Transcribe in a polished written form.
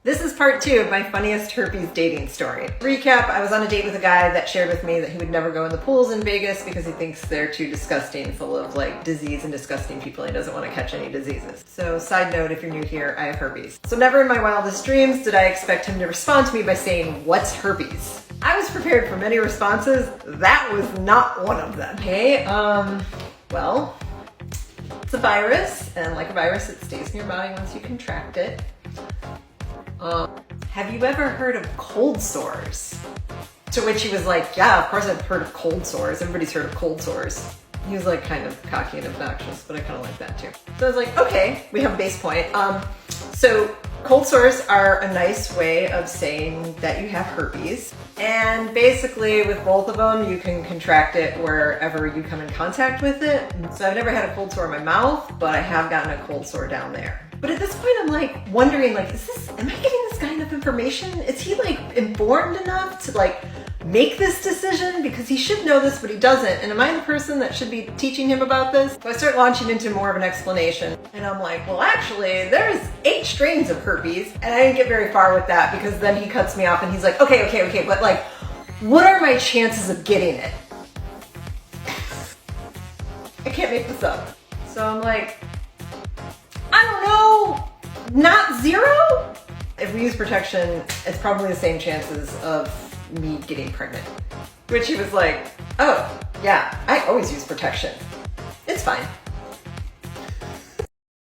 This is part 2 of my funniest herpes dating story. Recap, I was on a date with a guy that shared with me that he would never go in the pools in Vegas because he thinks they're too disgusting, full of like disease and disgusting people, and he doesn't want to catch any diseases. So side note, if you're new here, I have herpes. So never in my wildest dreams did I expect him to respond to me by saying, "What's herpes?" I was prepared for many responses. That was not one of them. Okay, well, it's a virus, and like a virus, it stays in your body once you contract it. Have you ever heard of cold sores? To which he was like, yeah, of course I've heard of cold sores. Everybody's heard of cold sores. He was like kind of cocky and obnoxious, but I kind of like that too. So I was like, okay, we have a base point. So cold sores are a nice way of saying that you have herpes. And basically with both of them, you can contract it wherever you come in contact with it. So I've never had a cold sore in my mouth, but I have gotten a cold sore down there. But at this point, I'm like wondering, like, am I giving this guy enough information? Is he like informed enough to like make this decision? Because he should know this, but he doesn't. And am I the person that should be teaching him about this? So I start launching into more of an explanation. And I'm like, well, actually, there's 8 strains of herpes. And I didn't get very far with that because then he cuts me off and he's like, okay, but like, what are my chances of getting it? I can't make this up. So I'm like, I don't know, not 0? If we use protection, it's probably the same chances of me getting pregnant. Which he was like, oh, yeah, I always use protection. It's fine.